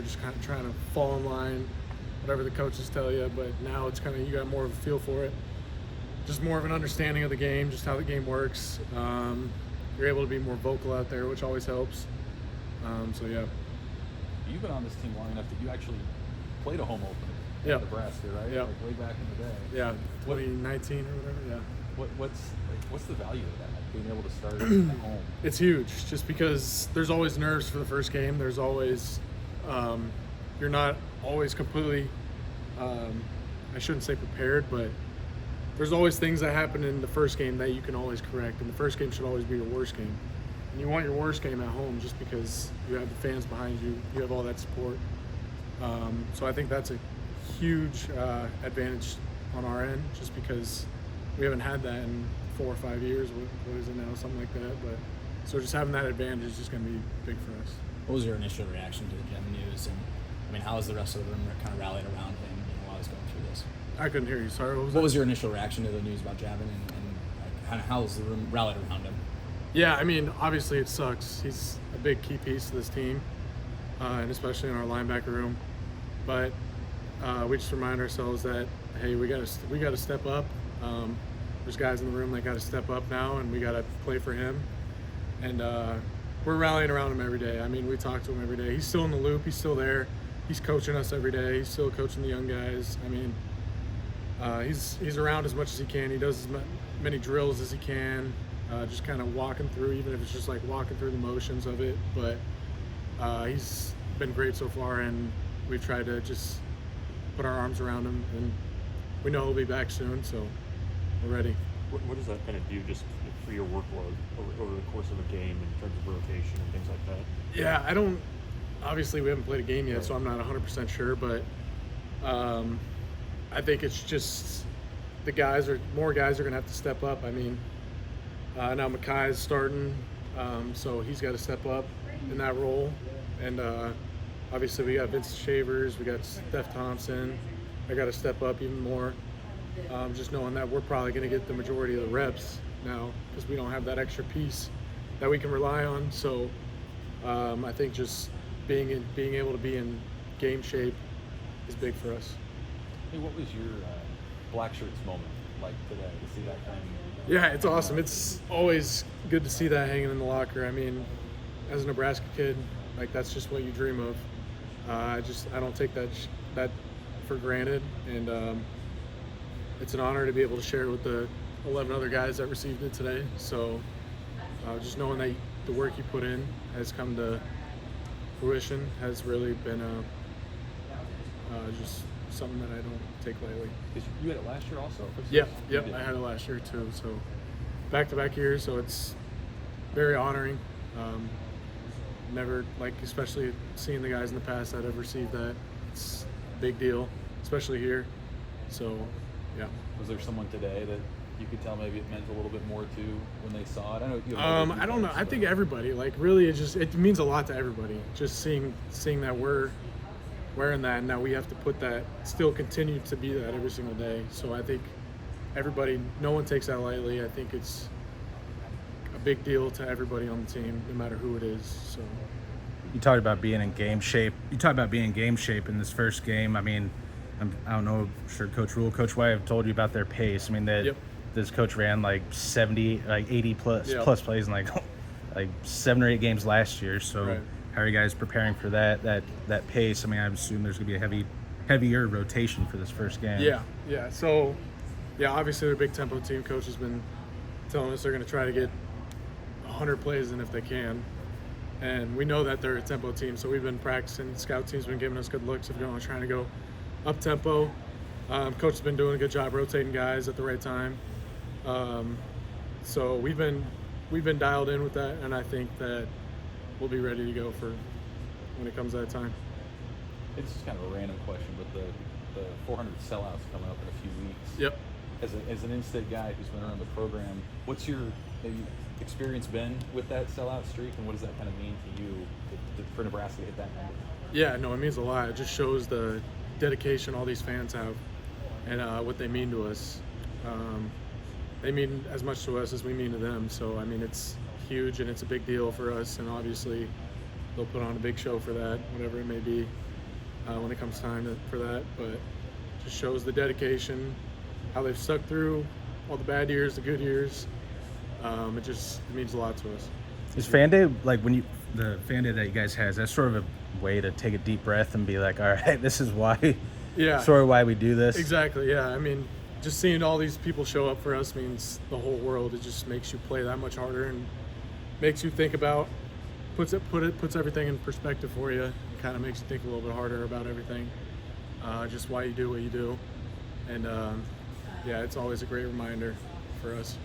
just kind of trying to fall in line, whatever the coaches tell you. But now it's kind of, you got more of a feel for it, just more of an understanding of the game, just how the game works. You're able to be more vocal out there, which always helps. So yeah. You've been on this team long enough that you actually played a home opener in Yep. Nebraska, right? Yep. Like way back in the day. Yeah, 2019 or whatever. Yeah. What's the value of that? Being able to start at home. It's huge, just because there's always nerves for the first game. There's always, you're not always completely, I shouldn't say prepared, but there's always things that happen in the first game that you can always correct. And the first game should always be your worst game. And you want your worst game at home just because you have the fans behind you, you have all that support. So I think that's a huge advantage on our end, just because we haven't had that in 4 or 5 years. What is it now? Something like that. But so just having that advantage is just going to be big for us. What was your initial reaction to the Jevin news, and I mean, how was the rest of the room kind of rallied around him, while he was going through this? I couldn't hear you. Sorry. What was your initial reaction to the news about Jevin, and like, kind of how was the room rallied around him? Yeah, I mean, obviously it sucks. He's a big key piece of this team, and especially in our linebacker room. But we just remind ourselves that, hey, we got to step up. There's guys in the room that got to step up now, and we got to play for him. And we're rallying around him every day. I mean, we talk to him every day. He's still in the loop. He's still there. He's coaching us every day. He's still coaching the young guys. I mean, he's around as much as he can. He does as many drills as he can, just kind of walking through, even if it's just like walking through the motions of it. But he's been great so far, and we've tried to just put our arms around him, and we know he'll be back soon, so we're ready. What does that kind of do just for your workload over the course of a game in terms of rotation and things like that? Yeah, obviously we haven't played a game yet, so I'm not 100% sure, but I think it's just more guys are going to have to step up. I mean, now Makai is starting, so he's got to step up in that role. And obviously we got Vincent Shavers, we got Steph Thompson. I got to step up even more. Just knowing that we're probably going to get the majority of the reps now because we don't have that extra piece that we can rely on. So I think just being able to be in game shape is big for us. Hey, what was your black shirts moment like today to see that thing? Yeah, it's awesome. It's always good to see that hanging in the locker. I mean, as a Nebraska kid, like that's just what you dream of. I don't take that for granted, and it's an honor to be able to share with the 11 other guys that received it today. So just knowing that the work you put in has come to fruition has really been just something that I don't take lightly. You had it last year also? Yep, I had it last year too. So back-to-back years, so it's very honoring. Never, especially seeing the guys in the past that have received that, it's a big deal, especially here. So, yeah. Was there someone today that you could tell maybe it meant a little bit more to when they saw it? I know you. I don't know. I think everybody, really, it means a lot to everybody. Just seeing that we're wearing that, and now we have to still continue to be that every single day. So I think everybody, no one takes that lightly. I think it's a big deal to everybody on the team, no matter who it is. So you talked about being in game shape. In this first game. I mean, I don't know. I'm sure Coach Rule, Coach White have told you about their pace. I mean, this coach ran 80 plus plays in like 7 or 8 games last year. So right. How are you guys preparing for that pace? I mean, I assume there's gonna be a heavier rotation for this first game. Yeah. So, obviously they're a big tempo team. Coach has been telling us they're going to try to get 100 plays in if they can. And we know that they're a tempo team, so we've been practicing. Scout team's been giving us good looks if we're trying to go up tempo. Coach has been doing a good job rotating guys at the right time. So we've been dialed in with that, and I think that we'll be ready to go for when it comes to that time. It's just kind of a random question, but the 400 sellouts coming up in a few weeks. Yep. As an in-state guy who's been around the program, what's your maybe experience been with that sellout streak, and what does that kind of mean to you for Nebraska to hit that number? Yeah, no, it means a lot. It just shows the dedication all these fans have and what they mean to us. They mean as much to us as we mean to them. So, I mean, it's huge and it's a big deal for us. And obviously, they'll put on a big show for that, whatever it may be. when it comes time for that. But just shows the dedication, how they've stuck through all the bad years, the good years. It means a lot to us. Is fan day, like the fan day that you guys has, that's sort of a way to take a deep breath and be like, all right, this is why, sort of why we do this? Exactly, yeah. I mean, just seeing all these people show up for us means the whole world. It just makes you play that much harder and makes you think about, puts everything in perspective for you. Kind of makes you think a little bit harder about everything, just why you do what you do. And it's always a great reminder for us.